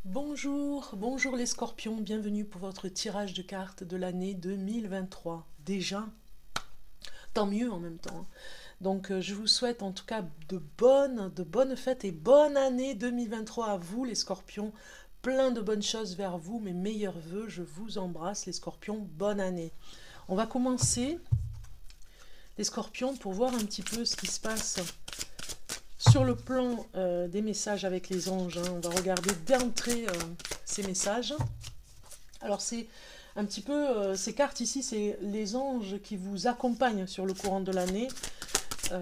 Bonjour les scorpions, bienvenue pour votre tirage de cartes de l'année 2023. Déjà, tant mieux en même temps, hein. Donc je vous souhaite en tout cas de bonnes fêtes et bonne année 2023 à vous les scorpions. Plein de bonnes choses vers vous, mes meilleurs vœux, je vous embrasse les scorpions, bonne année. On va commencer les scorpions pour voir un petit peu ce qui se passe sur le plan des messages avec les anges, hein. On va regarder d'entrée ces messages. Alors c'est un petit peu, ces cartes ici, c'est les anges qui vous accompagnent sur le courant de l'année, euh,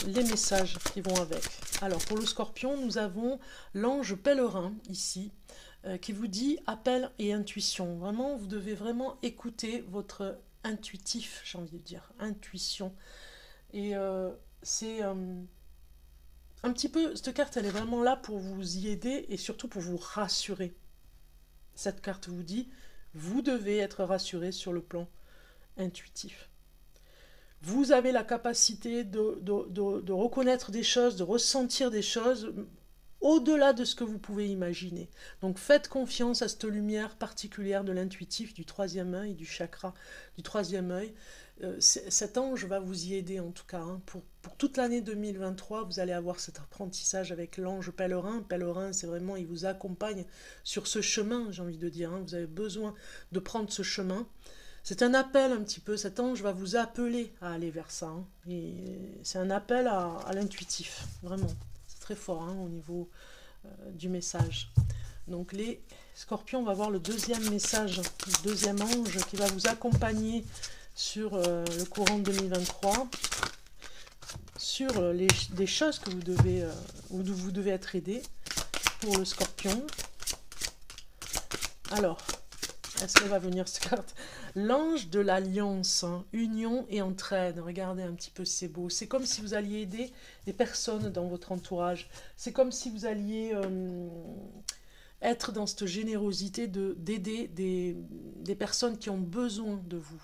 les messages qui vont avec. Alors pour le scorpion, nous avons l'ange pèlerin ici, qui vous dit appel et intuition. Vraiment, vous devez vraiment écouter votre intuitif, j'ai envie de dire, intuition. Et c'est un petit peu, cette carte, elle est vraiment là pour vous y aider et surtout pour vous rassurer. Cette carte vous dit, vous devez être rassuré sur le plan intuitif. Vous avez la capacité de reconnaître des choses, de ressentir des choses au-delà de ce que vous pouvez imaginer. Donc faites confiance à cette lumière particulière de l'intuitif, du troisième œil, du chakra du troisième œil. Cet ange va vous y aider en tout cas, hein. Pour toute l'année 2023, vous allez avoir cet apprentissage avec l'ange pèlerin. Pèlerin, c'est vraiment, il vous accompagne sur ce chemin, j'ai envie de dire, hein. Vous avez besoin de prendre ce chemin. C'est un appel un petit peu, cet ange va vous appeler à aller vers ça, hein. Et c'est un appel à l'intuitif, vraiment. C'est très fort, hein, au niveau du message. Donc les scorpions, on va voir le deuxième message, le deuxième ange qui va vous accompagner sur le courant 2023, sur des choses que où vous devez être aidé pour le scorpion. Alors, est-ce qu'elle va venir cette carte? L'ange de l'alliance, hein, union et entraide. Regardez un petit peu, c'est beau. C'est comme si vous alliez aider des personnes dans votre entourage. C'est comme si vous alliez être dans cette générosité d'aider des personnes qui ont besoin de vous.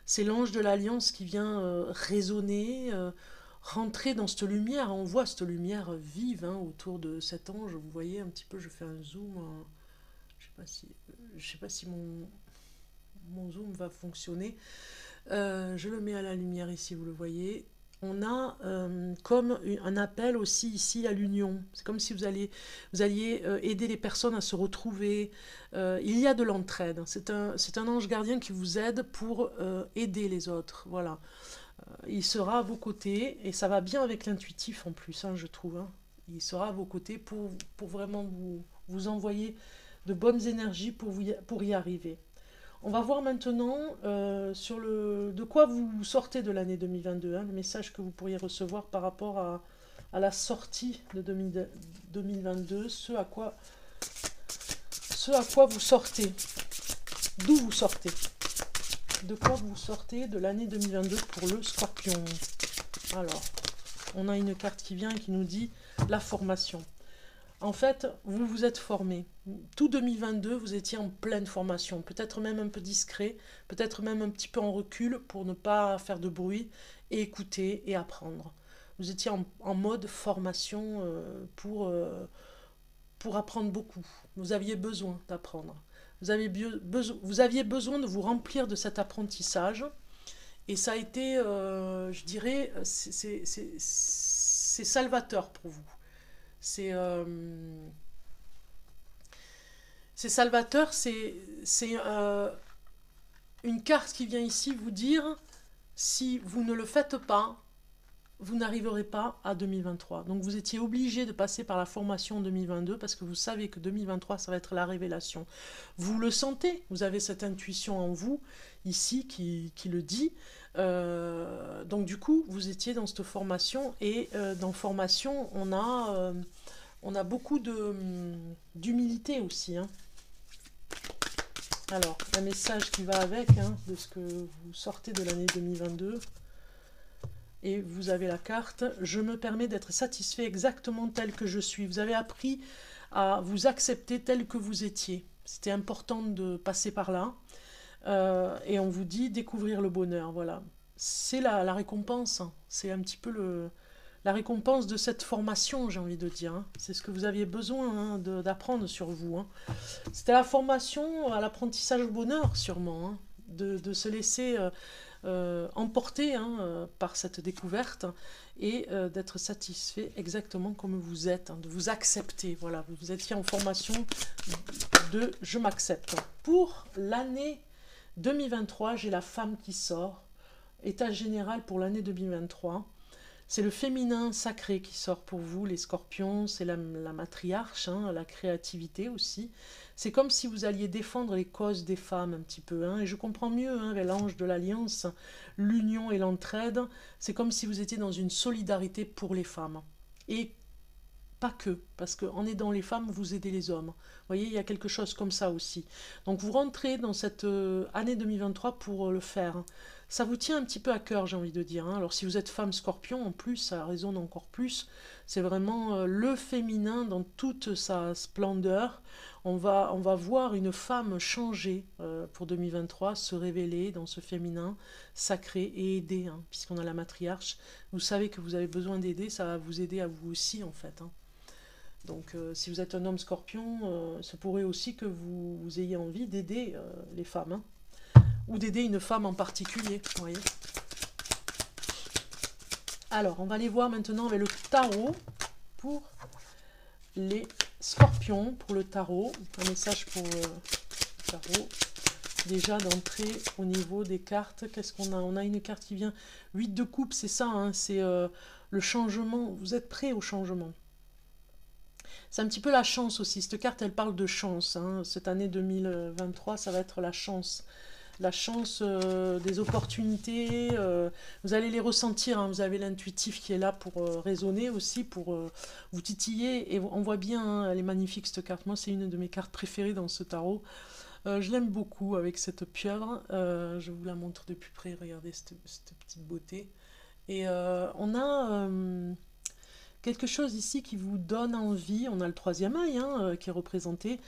C'est l'ange de l'alliance qui vient résonner, rentrer dans cette lumière. On voit cette lumière vive, hein, autour de cet ange. Vous voyez un petit peu, je fais un zoom. Je sais pas si mon zoom va fonctionner. Je le mets à la lumière ici, vous le voyez. On a comme un appel aussi ici à l'union. C'est comme si vous alliez aider les personnes à se retrouver. Il y a de l'entraide. C'est un ange gardien qui vous aide pour aider les autres. Voilà. Il sera à vos côtés et ça va bien avec l'intuitif en plus, hein, je trouve, hein. Il sera à vos côtés pour vraiment vous envoyer de bonnes énergies pour y arriver. On va voir maintenant de quoi vous sortez de l'année 2022, hein, le message que vous pourriez recevoir par rapport à la sortie de 2022, ce à quoi vous sortez, d'où vous sortez, de quoi vous sortez de l'année 2022 pour le scorpion. Alors, on a une carte qui vient et qui nous dit la formation. En fait, vous vous êtes formé. Tout 2022, vous étiez en pleine formation, peut-être même un peu discret, peut-être même un petit peu en recul pour ne pas faire de bruit et écouter et apprendre. Vous étiez en mode formation pour apprendre beaucoup. Vous aviez besoin d'apprendre. Vous aviez besoin de vous remplir de cet apprentissage. Et ça a été, je dirais, c'est salvateur pour vous. C'est c'est salvateur, c'est une carte qui vient ici vous dire si vous ne le faites pas, vous n'arriverez pas à 2023. Donc vous étiez obligé de passer par la formation 2022 parce que vous savez que 2023, ça va être la révélation. Vous le sentez, vous avez cette intuition en vous, ici, qui le dit. Donc du coup, vous étiez dans cette formation et dans formation, on a beaucoup d'humilité aussi, hein. Alors, un message qui va avec, hein, de ce que vous sortez de l'année 2022. Et vous avez la carte « Je me permets d'être satisfait exactement tel que je suis ». Vous avez appris à vous accepter tel que vous étiez. C'était important de passer par là. Et on vous dit découvrir le bonheur. Voilà. C'est la récompense. C'est un petit peu la récompense de cette formation, j'ai envie de dire, hein. C'est ce que vous aviez besoin, hein, d'apprendre sur vous, hein. C'était la formation à l'apprentissage au bonheur, sûrement, hein, de se laisser emporter, hein, par cette découverte et d'être satisfait exactement comme vous êtes, hein, de vous accepter. Voilà, vous étiez en formation de « je m'accepte ». Pour l'année 2023, j'ai la femme qui sort. État général pour l'année 2023. C'est le féminin sacré qui sort pour vous, les scorpions. C'est la matriarche, hein, la créativité aussi. C'est comme si vous alliez défendre les causes des femmes un petit peu, hein. Et je comprends mieux, hein, avec l'ange de l'alliance, l'union et l'entraide. C'est comme si vous étiez dans une solidarité pour les femmes. Et pas que, parce qu'en aidant les femmes, vous aidez les hommes. Vous voyez, il y a quelque chose comme ça aussi. Donc vous rentrez dans cette année 2023 pour le faire, hein. Ça vous tient un petit peu à cœur, j'ai envie de dire, hein. Alors si vous êtes femme scorpion, en plus, ça résonne encore plus. C'est vraiment le féminin dans toute sa splendeur. On va voir une femme changer pour 2023, se révéler dans ce féminin sacré et aider, hein, puisqu'on a la matriarche. Vous savez que vous avez besoin d'aider, ça va vous aider à vous aussi, en fait, hein. Donc si vous êtes un homme scorpion, ça pourrait aussi que vous ayez envie d'aider les femmes, hein, ou d'aider une femme en particulier, vous voyez. Alors, on va aller voir maintenant avec le tarot pour les scorpions, pour le tarot. Un message pour le tarot. Déjà d'entrer au niveau des cartes, qu'est-ce qu'on a? On a une carte qui vient, 8 de coupe, c'est ça, hein, c'est le changement. Vous êtes prêts au changement. C'est un petit peu la chance aussi. Cette carte, elle parle de chance, hein. Cette année 2023, ça va être la chance. La chance des opportunités. Vous allez les ressentir, hein. Vous avez l'intuitif qui est là pour raisonner aussi, pour vous titiller. Et on voit bien, hein, elle est magnifique cette carte. Moi, c'est une de mes cartes préférées dans ce tarot. Je l'aime beaucoup avec cette pieuvre. Je vous la montre de plus près. Regardez cette petite beauté. Et on a... quelque chose ici qui vous donne envie. On a le troisième œil, hein, qui est représenté.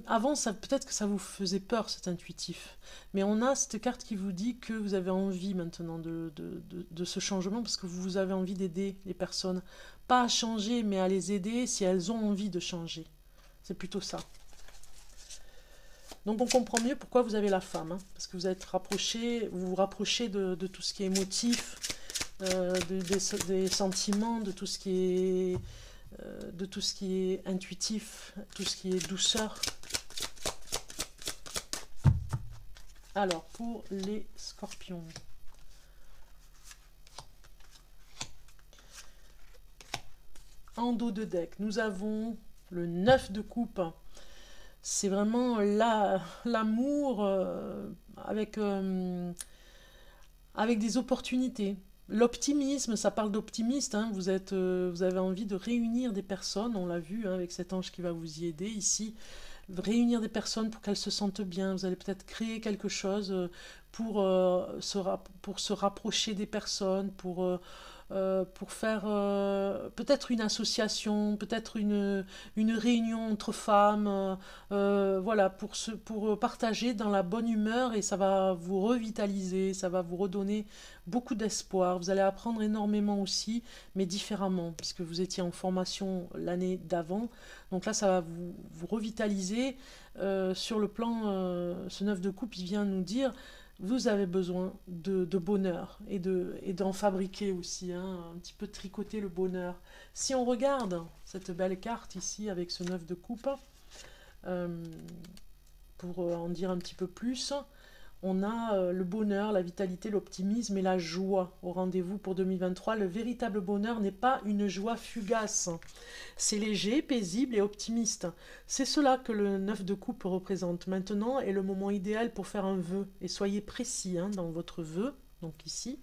Avant, peut-être que ça vous faisait peur, cet intuitif. Mais on a cette carte qui vous dit que vous avez envie maintenant de ce changement, parce que vous avez envie d'aider les personnes. Pas à changer, mais à les aider si elles ont envie de changer. C'est plutôt ça. Donc on comprend mieux pourquoi vous avez la femme, hein, parce que vous vous rapprochez de tout ce qui est émotif, des sentiments, de tout ce qui est intuitif, tout ce qui est douceur. Alors, pour les scorpions. En dos de deck, nous avons le 9 de coupe. C'est vraiment l'amour avec des opportunités. L'optimisme, ça parle d'optimiste, hein. Vous avez envie de réunir des personnes, on l'a vu, hein, avec cet ange qui va vous y aider ici. Réunir des personnes pour qu'elles se sentent bien. Vous allez peut-être créer quelque chose pour se rapprocher des personnes, pour faire peut-être une association, peut-être une réunion entre femmes, voilà, pour partager dans la bonne humeur, et ça va vous revitaliser, ça va vous redonner beaucoup d'espoir. Vous allez apprendre énormément aussi, mais différemment, puisque vous étiez en formation l'année d'avant. Donc là, ça va vous revitaliser sur le plan, ce 9 de coupe, il vient nous dire... Vous avez besoin de bonheur et d'en fabriquer aussi, hein, un petit peu tricoter le bonheur. Si on regarde cette belle carte ici avec ce 9 de coupe, pour en dire un petit peu plus, on a le bonheur, la vitalité, l'optimisme et la joie au rendez-vous pour 2023. Le véritable bonheur n'est pas une joie fugace. C'est léger, paisible et optimiste. C'est cela que le 9 de coupe représente. Maintenant est le moment idéal pour faire un vœu. Et soyez précis, hein, dans votre vœu, donc ici,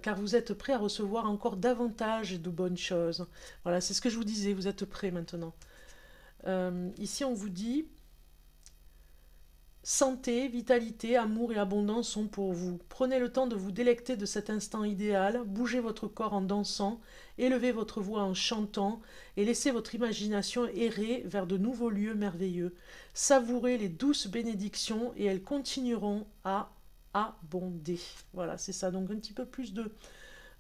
car vous êtes prêt à recevoir encore davantage de bonnes choses. Voilà, c'est ce que je vous disais, vous êtes prêts maintenant. Ici, on vous dit... Santé, vitalité, amour et abondance sont pour vous. Prenez le temps de vous délecter de cet instant idéal, bougez votre corps en dansant, élevez votre voix en chantant et laissez votre imagination errer vers de nouveaux lieux merveilleux. Savourez les douces bénédictions et elles continueront à abonder. Voilà, c'est ça. Donc un petit peu plus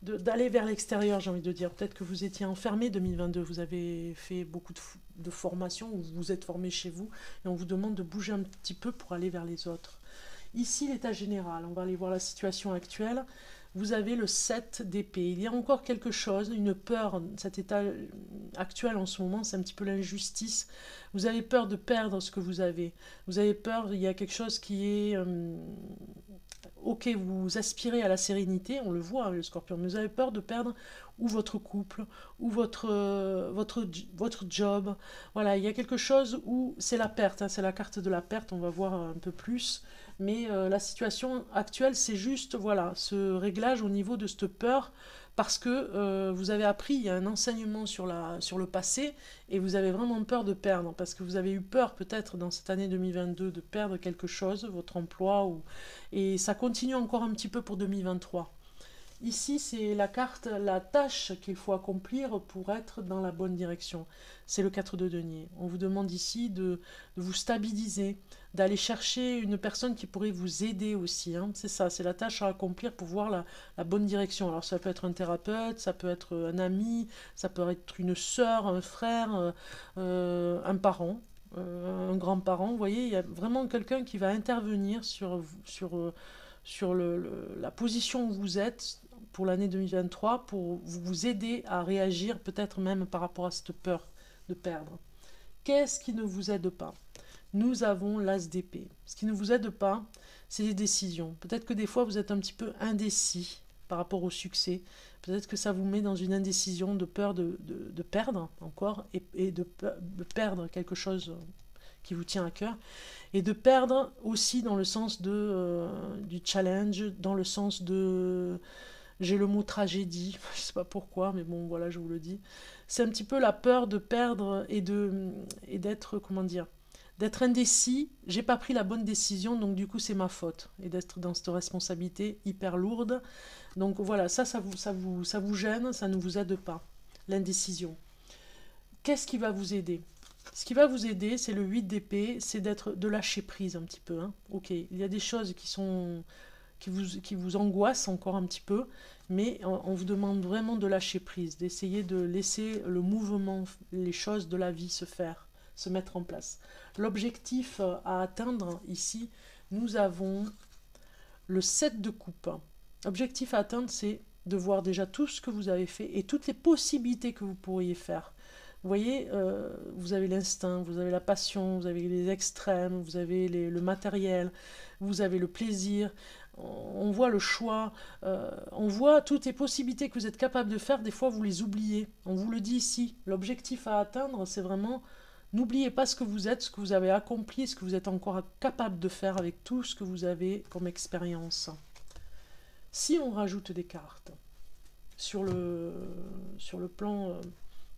d'aller vers l'extérieur, j'ai envie de dire. Peut-être que vous étiez enfermé 2022, vous avez fait beaucoup de formations, ou vous êtes formé chez vous, et on vous demande de bouger un petit peu pour aller vers les autres. Ici, l'état général, on va aller voir la situation actuelle. Vous avez le 7 d'épée. Il y a encore quelque chose, une peur, cet état actuel en ce moment, c'est un petit peu l'injustice. Vous avez peur de perdre ce que vous avez. Vous avez peur, il y a quelque chose qui est... ok, vous aspirez à la sérénité, on le voit, le scorpion, mais vous avez peur de perdre ou votre couple, ou votre job. Voilà, il y a quelque chose où c'est la perte, hein, c'est la carte de la perte, on va voir un peu plus. Mais la situation actuelle, c'est juste voilà, ce réglage au niveau de cette peur, parce que vous avez appris, il y a un enseignement sur le passé, et vous avez vraiment peur de perdre, parce que vous avez eu peur peut-être dans cette année 2022 de perdre quelque chose, votre emploi, et ça continue encore un petit peu pour 2023. Ici, c'est la carte, la tâche qu'il faut accomplir pour être dans la bonne direction. C'est le 4 de denier. On vous demande ici de vous stabiliser, d'aller chercher une personne qui pourrait vous aider aussi. Hein. C'est ça, c'est la tâche à accomplir pour voir la bonne direction. Alors ça peut être un thérapeute, ça peut être un ami, ça peut être une sœur, un frère, un parent. Un grand-parent, vous voyez, il y a vraiment quelqu'un qui va intervenir sur la position où vous êtes pour l'année 2023 pour vous aider à réagir peut-être même par rapport à cette peur de perdre. Qu'est-ce qui ne vous aide pas? Nous avons l'as d'épée. Ce qui ne vous aide pas, c'est les décisions. Peut-être que des fois vous êtes un petit peu indécis par rapport au succès. Peut-être que ça vous met dans une indécision de peur de perdre encore et de perdre quelque chose qui vous tient à cœur, et de perdre aussi dans le sens du challenge, dans le sens de... J'ai le mot tragédie, je sais pas pourquoi, mais bon, voilà, je vous le dis. C'est un petit peu la peur de perdre et d'être, comment dire, d'être indécis. J'ai pas pris la bonne décision, donc du coup, c'est ma faute. Et d'être dans cette responsabilité hyper lourde. Donc voilà, ça vous gêne, ça ne vous aide pas. L'indécision. Qu'est-ce qui va vous aider? Ce qui va vous aider, c'est le 8 d'épée, c'est de lâcher prise un petit peu. Hein. Ok, il y a des choses qui vous angoissent encore un petit peu, mais on vous demande vraiment de lâcher prise, d'essayer de laisser le mouvement, les choses de la vie se faire, se mettre en place. L'objectif à atteindre ici, nous avons le 7 de coupe. L'objectif à atteindre, c'est de voir déjà tout ce que vous avez fait et toutes les possibilités que vous pourriez faire. Vous voyez, vous avez l'instinct, vous avez la passion, vous avez les extrêmes, vous avez le matériel, vous avez le plaisir, on voit le choix, on voit toutes les possibilités que vous êtes capable de faire, des fois vous les oubliez. On vous le dit ici, l'objectif à atteindre, c'est vraiment, n'oubliez pas ce que vous êtes, ce que vous avez accompli, ce que vous êtes encore capable de faire avec tout ce que vous avez comme expérience. Si on rajoute des cartes sur le plan...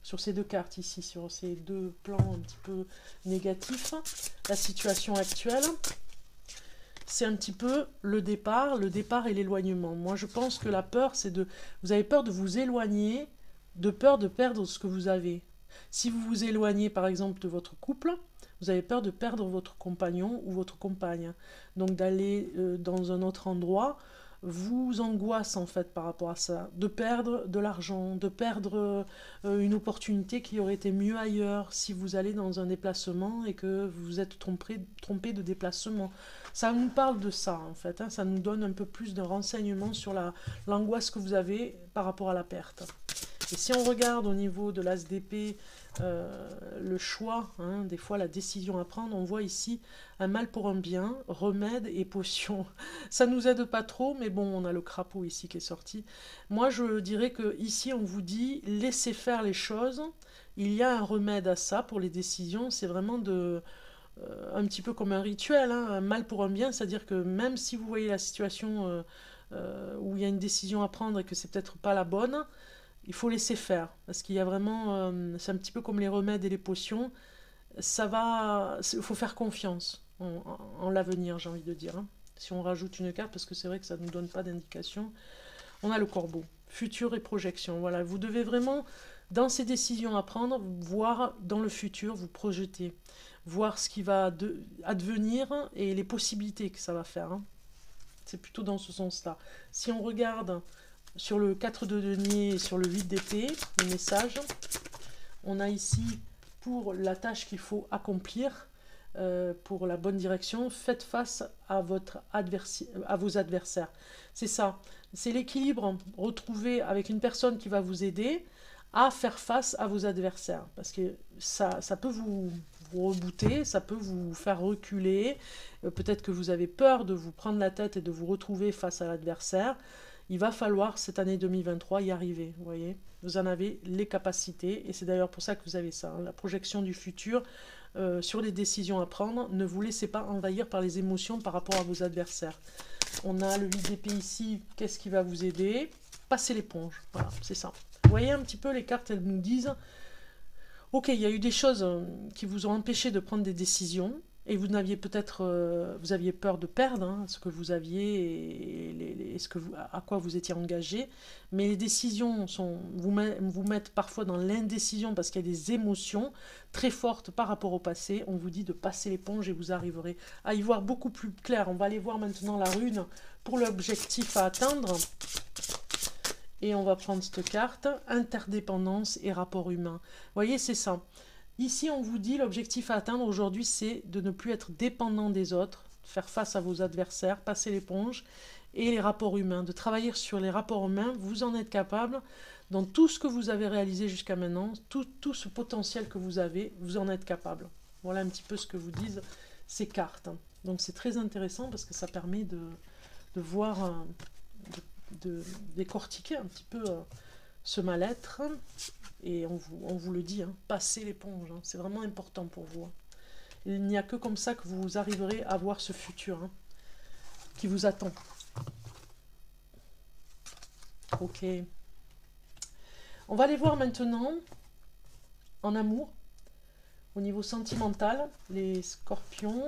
sur ces deux cartes ici, sur ces deux plans un petit peu négatifs, la situation actuelle, c'est un petit peu le départ et l'éloignement. Moi, je pense que la peur, c'est vous avez peur de vous éloigner, de peur de perdre ce que vous avez. Si vous vous éloignez, par exemple, de votre couple, vous avez peur de perdre votre compagnon ou votre compagne. Donc, d'aller dans un autre endroit vous angoisse en fait par rapport à ça, de perdre de l'argent, de perdre une opportunité qui aurait été mieux ailleurs si vous allez dans un déplacement et que vous vous êtes trompé de déplacement. Ça nous parle de ça en fait, hein, ça nous donne un peu plus de renseignements sur l'angoisse que vous avez par rapport à la perte. Et si on regarde au niveau de l'as d'épée, le choix, hein, des fois la décision à prendre, on voit ici un mal pour un bien, remède et potion. Ça ne nous aide pas trop, mais bon, on a le crapaud ici qui est sorti. Moi, je dirais que ici, on vous dit, laissez faire les choses. Il y a un remède à ça pour les décisions, c'est vraiment un petit peu comme un rituel, hein, un mal pour un bien, c'est-à-dire que même si vous voyez la situation où il y a une décision à prendre et que c'est peut-être pas la bonne, il faut laisser faire, parce qu'il y a vraiment, c'est un petit peu comme les remèdes et les potions, il faut faire confiance en l'avenir, j'ai envie de dire. Hein. Si on rajoute une carte, parce que c'est vrai que ça ne nous donne pas d'indication, on a le corbeau, futur et projection. Voilà, vous devez vraiment, dans ces décisions à prendre, voir dans le futur, vous projeter, voir ce qui va advenir et les possibilités que ça va faire. Hein. C'est plutôt dans ce sens-là. Si on regarde sur le 4 de denier et sur le 8 d'épée, le message. On a ici pour la tâche qu'il faut accomplir, pour la bonne direction, faites face à vos adversaires. C'est ça, c'est l'équilibre retrouvé avec une personne qui va vous aider à faire face à vos adversaires. Parce que ça peut vous rebooter, ça peut vous faire reculer. Peut-être que vous avez peur de vous prendre la tête et de vous retrouver face à l'adversaire. Il va falloir, cette année 2023, y arriver, vous voyez. Vous en avez les capacités, et c'est d'ailleurs pour ça que vous avez ça, hein, la projection du futur sur les décisions à prendre. Ne vous laissez pas envahir par les émotions par rapport à vos adversaires. On a le 8 d'épée ici, qu'est-ce qui va vous aider? Passer l'éponge, voilà, c'est ça. Vous voyez un petit peu, les cartes, elles nous disent, ok, il y a eu des choses qui vous ont empêché de prendre des décisions, et vous n'aviez peut-être, vous aviez peur de perdre hein, ce que vous aviez et à quoi vous étiez engagé, mais les décisions vous mettent parfois dans l'indécision parce qu'il y a des émotions très fortes par rapport au passé. On vous dit de passer l'éponge et vous arriverez à y voir beaucoup plus clair. On va aller voir maintenant la rune pour l'objectif à atteindre. Et on va prendre cette carte, interdépendance et rapport humain. Vous voyez, c'est ça. Ici, on vous dit l'objectif à atteindre aujourd'hui, c'est de ne plus être dépendant des autres, faire face à vos adversaires, passer l'éponge, et les rapports humains, de travailler sur les rapports humains. Vous en êtes capable. Dans tout ce que vous avez réalisé jusqu'à maintenant, tout ce potentiel que vous avez, vous en êtes capable. Voilà un petit peu ce que vous disent ces cartes. Donc c'est très intéressant parce que ça permet de voir, de décortiquer un petit peu ce mal-être. Et on vous le dit, hein, passez l'éponge, hein, c'est vraiment important pour vous. Hein. Il n'y a que comme ça que vous arriverez à voir ce futur hein, qui vous attend. Ok. On va aller voir maintenant, en amour, au niveau sentimental, les scorpions.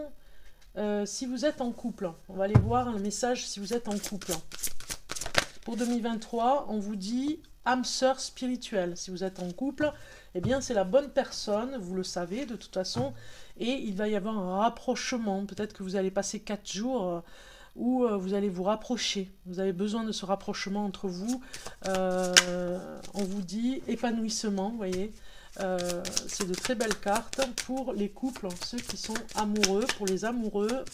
Si vous êtes en couple, on va aller voir le message si vous êtes en couple. Pour 2023, on vous dit âme sœur spirituelle. Si vous êtes en couple, eh bien c'est la bonne personne, vous le savez de toute façon, et il va y avoir un rapprochement. Peut-être que vous allez passer 4 jours où vous allez vous rapprocher. Vous avez besoin de ce rapprochement entre vous. On vous dit épanouissement, vous voyez. C'est de très belles cartes pour les couples, ceux qui sont amoureux. Pour les amoureux,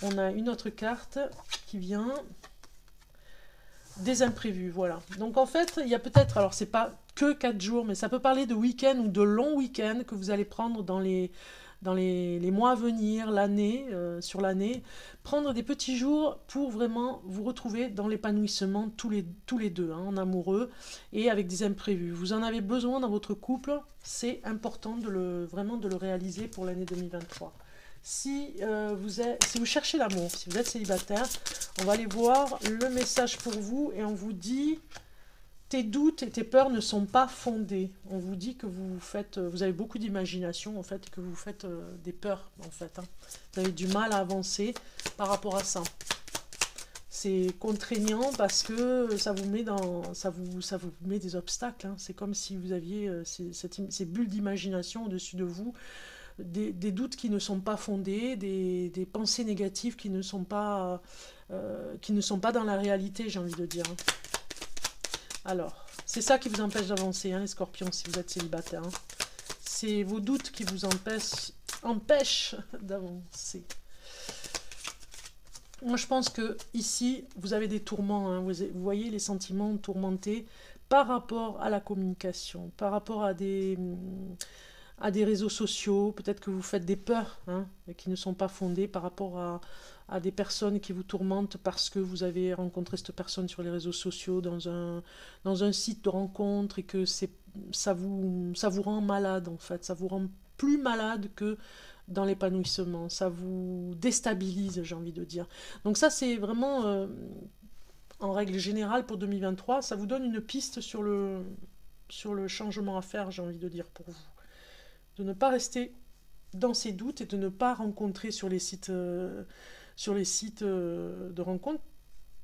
on a une autre carte qui vient... des imprévus, voilà. Donc en fait, il y a peut-être, alors c'est pas que 4 jours, mais ça peut parler de week-end ou de longs week-ends que vous allez prendre dans les mois à venir, l'année, sur l'année. Prendre des petits jours pour vraiment vous retrouver dans l'épanouissement tous les deux, hein, en amoureux et avec des imprévus. Vous en avez besoin dans votre couple, c'est important vraiment de le réaliser pour l'année 2023. Si vous cherchez l'amour, si vous êtes célibataire, on va aller voir le message pour vous et on vous dit tes doutes et tes peurs ne sont pas fondés. On vous dit que vous avez beaucoup d'imagination en fait, que vous faites des peurs en fait. Hein. Vous avez du mal à avancer par rapport à ça. C'est contraignant parce que ça vous met des obstacles. Hein. C'est comme si vous aviez ces bulles d'imagination au-dessus de vous. Des doutes qui ne sont pas fondés, des pensées négatives qui ne sont pas dans la réalité, j'ai envie de dire. Alors, c'est ça qui vous empêche d'avancer, hein, les scorpions, si vous êtes célibataire. Hein. C'est vos doutes qui vous empêchent d'avancer. Moi, je pense que ici, vous avez des tourments. Hein, vous voyez les sentiments tourmentés par rapport à la communication, par rapport à des réseaux sociaux, peut-être que vous faites des peurs hein, qui ne sont pas fondées par rapport à des personnes qui vous tourmentent parce que vous avez rencontré cette personne sur les réseaux sociaux dans un site de rencontre et que ça vous rend malade en fait, ça vous rend plus malade que dans l'épanouissement, ça vous déstabilise j'ai envie de dire. Donc ça c'est vraiment en règle générale pour 2023, ça vous donne une piste sur le changement à faire j'ai envie de dire pour vous. De ne pas rester dans ces doutes et de ne pas rencontrer sur les sites de rencontres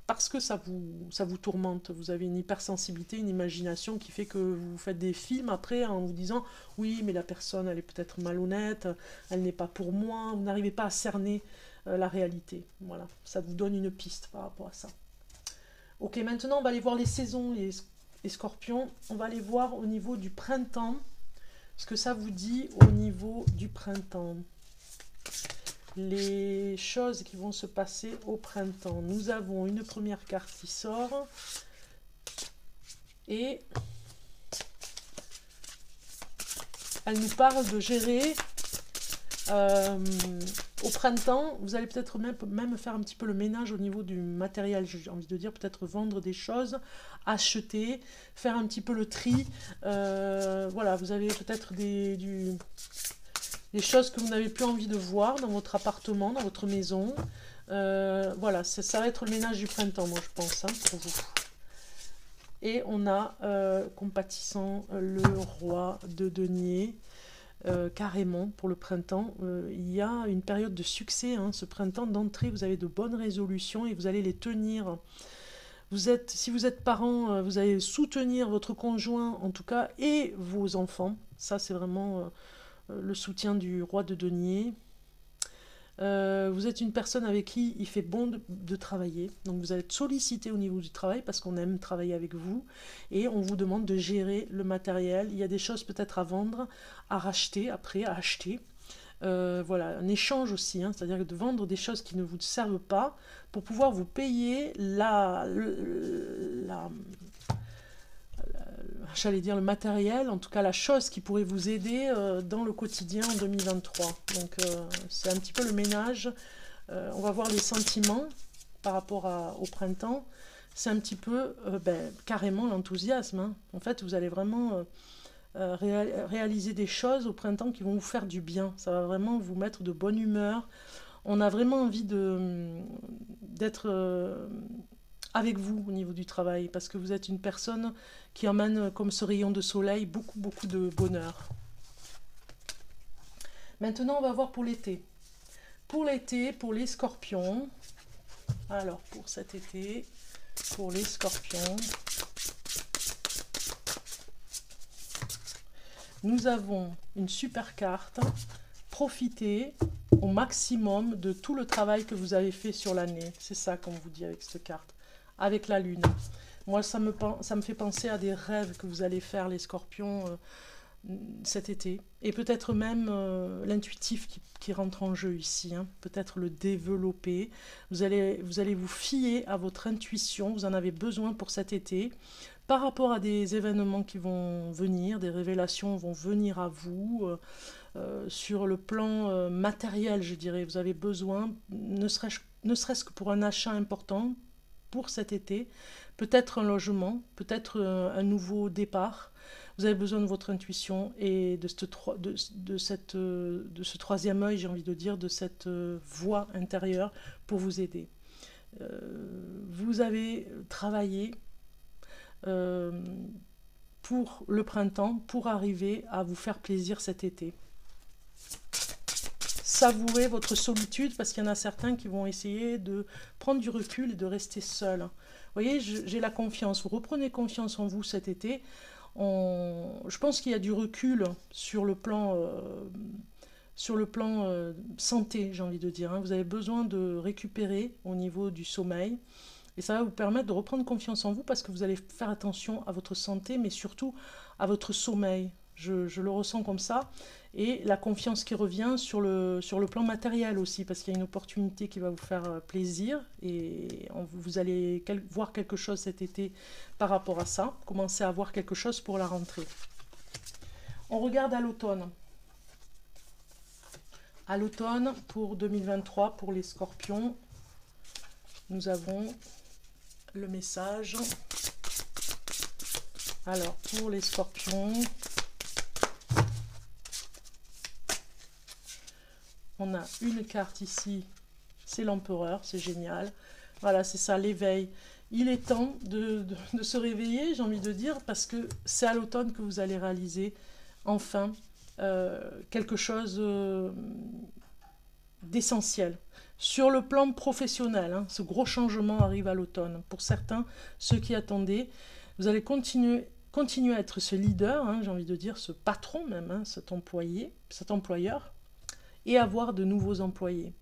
parce que ça vous tourmente. Vous avez une hypersensibilité, une imagination qui fait que vous faites des films après en vous disant « Oui, mais la personne, elle est peut-être malhonnête, elle n'est pas pour moi. » Vous n'arrivez pas à cerner la réalité. Voilà, ça vous donne une piste par rapport à ça. Ok, maintenant on va aller voir les saisons, les scorpions. On va aller voir au niveau du printemps, ce que ça vous dit au niveau du printemps. Les choses qui vont se passer au printemps. Nous avons une première carte qui sort. Et elle nous parle de gérer au printemps. Vous allez peut-être même faire un petit peu le ménage au niveau du matériel. J'ai envie de dire peut-être vendre des choses, acheter, faire un petit peu le tri. Voilà, vous avez peut-être des choses que vous n'avez plus envie de voir dans votre appartement, dans votre maison. Voilà, ça va être le ménage du printemps, moi je pense, hein, pour vous. Et on a, compatissant, le roi de denier, carrément, pour le printemps. Il y a une période de succès, hein, ce printemps, d'entrée, vous avez de bonnes résolutions et vous allez les tenir. Si vous êtes parent, vous allez soutenir votre conjoint, en tout cas, et vos enfants. Ça, c'est vraiment le soutien du roi de denier. Vous êtes une personne avec qui il fait bon de travailler, donc vous allez être sollicité au niveau du travail parce qu'on aime travailler avec vous et on vous demande de gérer le matériel. Il y a des choses peut-être à vendre, à racheter, après à acheter. Voilà, un échange aussi, hein, c'est-à-dire de vendre des choses qui ne vous servent pas pour pouvoir vous payer j'allais dire le matériel, en tout cas la chose qui pourrait vous aider dans le quotidien en 2023. Donc c'est un petit peu le ménage. On va voir les sentiments par rapport au printemps. C'est un petit peu carrément l'enthousiasme, hein. En fait, vous allez vraiment réaliser des choses au printemps qui vont vous faire du bien. Ça va vraiment vous mettre de bonne humeur. On a vraiment envie d'être avec vous au niveau du travail, parce que vous êtes une personne qui emmène comme ce rayon de soleil beaucoup, beaucoup de bonheur. Maintenant, on va voir pour l'été. Pour l'été, pour les scorpions. Alors, pour cet été, pour les scorpions, nous avons une super carte. Profitez au maximum de tout le travail que vous avez fait sur l'année. C'est ça qu'on vous dit avec cette carte. Avec la lune. Moi, ça me fait penser à des rêves que vous allez faire, les scorpions, cet été. Et peut-être même l'intuitif qui rentre en jeu ici. Hein. Peut-être le développer. Vous allez vous fier à votre intuition. Vous en avez besoin pour cet été. Par rapport à des événements qui vont venir, des révélations vont venir à vous. Sur le plan matériel, je dirais. Vous avez besoin, ne serait-ce que pour un achat important, pour cet été, peut-être un logement, peut-être un nouveau départ. Vous avez besoin de votre intuition et de ce troisième œil, j'ai envie de dire, de cette voix intérieure pour vous aider. Vous avez travaillé pour le printemps, pour arriver à vous faire plaisir cet été. Savourez votre solitude, parce qu'il y en a certains qui vont essayer de prendre du recul et de rester seuls. Vous voyez, j'ai la confiance. Vous reprenez confiance en vous cet été. Je pense qu'il y a du recul sur le plan santé, j'ai envie de dire. Hein. Vous avez besoin de récupérer au niveau du sommeil. Et ça va vous permettre de reprendre confiance en vous parce que vous allez faire attention à votre santé, mais surtout à votre sommeil. Je le ressens comme ça. Et la confiance qui revient sur le plan matériel aussi, parce qu'il y a une opportunité qui va vous faire plaisir. Et vous allez voir quelque chose cet été par rapport à ça. Commencer à voir quelque chose pour la rentrée. On regarde à l'automne. À l'automne, pour 2023, pour les scorpions, nous avons le message. Alors, pour les scorpions, on a une carte ici, c'est l'empereur, c'est génial. Voilà, c'est ça, l'éveil. Il est temps de se réveiller, j'ai envie de dire, parce que c'est à l'automne que vous allez réaliser, enfin, quelque chose d'essentiel. Sur le plan professionnel, hein, ce gros changement arrive à l'automne. Pour certains, ceux qui attendaient, vous allez continuer à être ce leader, hein, j'ai envie de dire, ce patron même, hein, cet employeur, et avoir de nouveaux employés.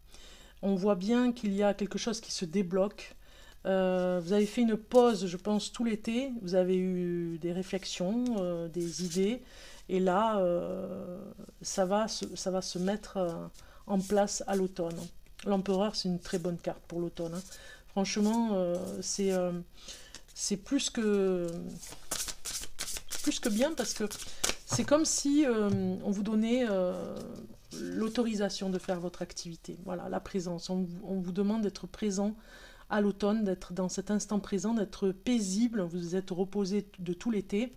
On voit bien qu'il y a quelque chose qui se débloque. Vous avez fait une pause, je pense, tout l'été. Vous avez eu des réflexions, des idées. Et là, ça va se mettre en place à l'automne. L'empereur, c'est une très bonne carte pour l'automne, hein. Franchement, c'est plus que bien parce que c'est comme si on vous donnait l'autorisation de faire votre activité. Voilà, la présence. On vous demande d'être présent à l'automne, d'être dans cet instant présent, d'être paisible. Vous êtes reposé de tout l'été.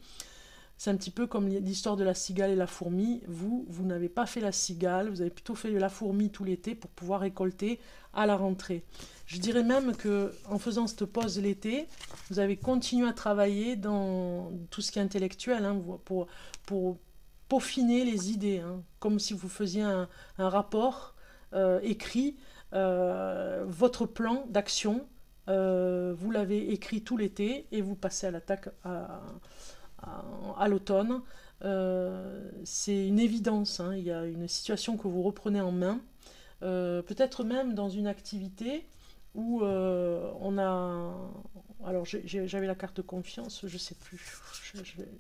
C'est un petit peu comme l'histoire de la cigale et la fourmi. Vous n'avez pas fait la cigale, vous avez plutôt fait la fourmi tout l'été pour pouvoir récolter à la rentrée. Je dirais même que en faisant cette pause l'été, vous avez continué à travailler dans tout ce qui est intellectuel, hein, pour peaufiner les idées, hein, comme si vous faisiez un rapport écrit, votre plan d'action, vous l'avez écrit tout l'été et vous passez à l'attaque à l'automne. C'est une évidence, hein, il y a une situation que vous reprenez en main, peut-être même dans une activité où on a... Alors j'avais la carte de confiance, je sais plus,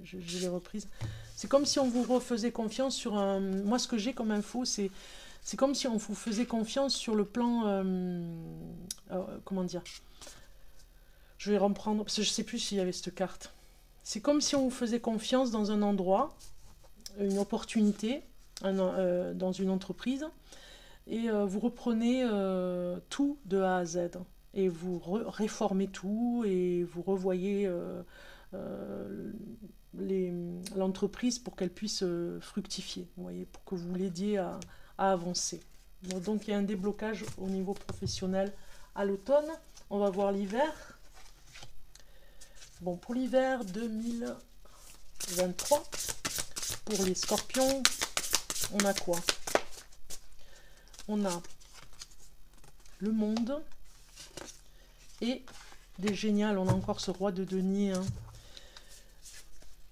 je l'ai reprise. C'est comme si on vous refaisait confiance sur un... Moi ce que j'ai comme info, c'est comme si on vous faisait confiance sur le plan... comment dire? Je vais reprendre, parce que je sais plus s'il y avait cette carte. C'est comme si on vous faisait confiance dans un endroit, une opportunité, dans une entreprise, et vous reprenez tout de A à Z. Et vous réformez tout, et vous revoyez l'entreprise pour qu'elle puisse fructifier, vous voyez, pour que vous l'aidiez à avancer. Donc il y a un déblocage au niveau professionnel à l'automne. On va voir l'hiver. Bon, pour l'hiver 2023, pour les scorpions, on a quoi? On a le monde et des géniales. On a encore ce roi de denier, hein.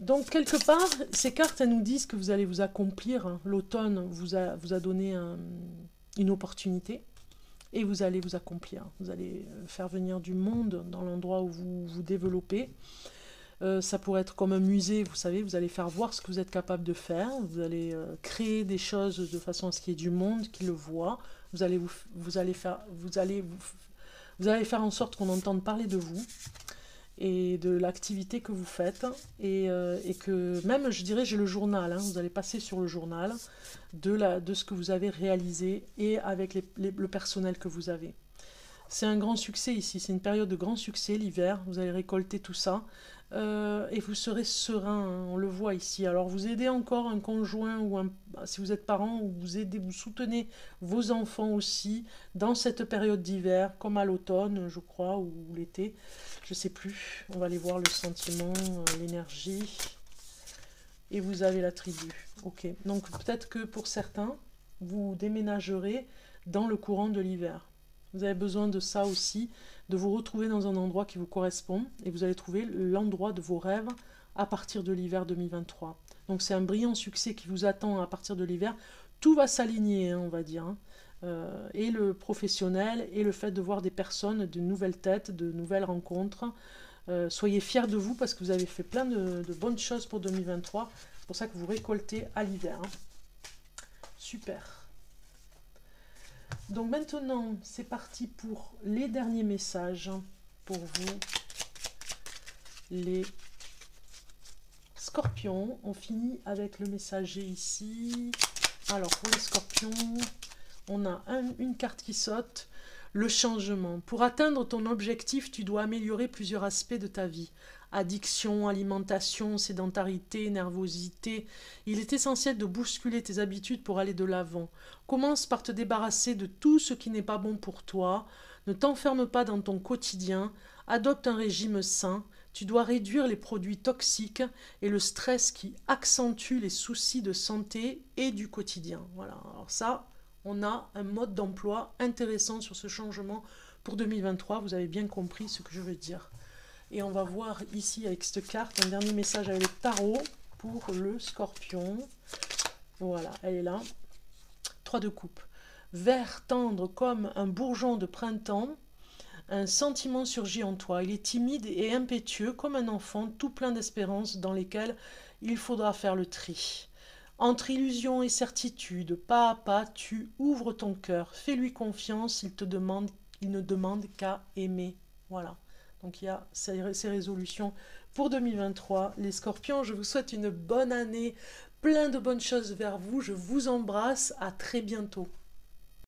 Donc, quelque part, ces cartes, elles nous disent que vous allez vous accomplir, hein. L'automne vous a donné une opportunité. Et vous allez vous accomplir. Vous allez faire venir du monde dans l'endroit où vous vous développez. Ça pourrait être comme un musée, vous savez, vous allez faire voir ce que vous êtes capable de faire. Vous allez créer des choses de façon à ce qu'il y ait du monde qui le voit. Vous allez faire en sorte qu'on entende parler de vous et de l'activité que vous faites. Et que même, je dirais, j'ai le journal. Hein, vous allez passer sur le journal de ce que vous avez réalisé et avec le personnel que vous avez. C'est un grand succès ici, c'est une période de grand succès, l'hiver, vous allez récolter tout ça et vous serez serein, hein, on le voit ici. Alors vous aidez encore un conjoint ou si vous êtes parent, vous aidez, vous soutenez vos enfants aussi dans cette période d'hiver, comme à l'automne, je crois, ou l'été, je sais plus. On va aller voir le sentiment, l'énergie. Et vous avez la tribu. Ok, donc peut-être que pour certains, vous déménagerez dans le courant de l'hiver. Vous avez besoin de ça aussi, de vous retrouver dans un endroit qui vous correspond, et vous allez trouver l'endroit de vos rêves à partir de l'hiver 2023. Donc c'est un brillant succès qui vous attend à partir de l'hiver. Tout va s'aligner, hein, on va dire, hein. Et le professionnel, et le fait de voir des personnes, de nouvelles têtes, de nouvelles rencontres. Soyez fiers de vous parce que vous avez fait plein de bonnes choses pour 2023. C'est pour ça que vous récoltez à l'hiver, hein. Super. Donc maintenant, c'est parti pour les derniers messages pour vous, les scorpions. On finit avec le messager ici. Alors, pour les scorpions, on a une carte qui saute. Le changement. Pour atteindre ton objectif, tu dois améliorer plusieurs aspects de ta vie. Addiction, alimentation, sédentarité, nervosité. Il est essentiel de bousculer tes habitudes pour aller de l'avant. Commence par te débarrasser de tout ce qui n'est pas bon pour toi. Ne t'enferme pas dans ton quotidien. Adopte un régime sain. Tu dois réduire les produits toxiques et le stress qui accentue les soucis de santé et du quotidien. Voilà, alors ça, on a un mode d'emploi intéressant sur ce changement pour 2023. Vous avez bien compris ce que je veux dire. Et on va voir ici avec cette carte un dernier message avec le tarot pour le scorpion. Voilà, elle est là. 3 de coupe. Vert tendre comme un bourgeon de printemps. Un sentiment surgit en toi. Il est timide et impétueux comme un enfant, tout plein d'espérances dans lesquelles il faudra faire le tri. Entre illusion et certitude, pas à pas, tu ouvres ton cœur. Fais-lui confiance, il ne demande qu'à aimer. Voilà. Donc il y a ces résolutions pour 2023. Les scorpions, je vous souhaite une bonne année, plein de bonnes choses vers vous. Je vous embrasse. À très bientôt.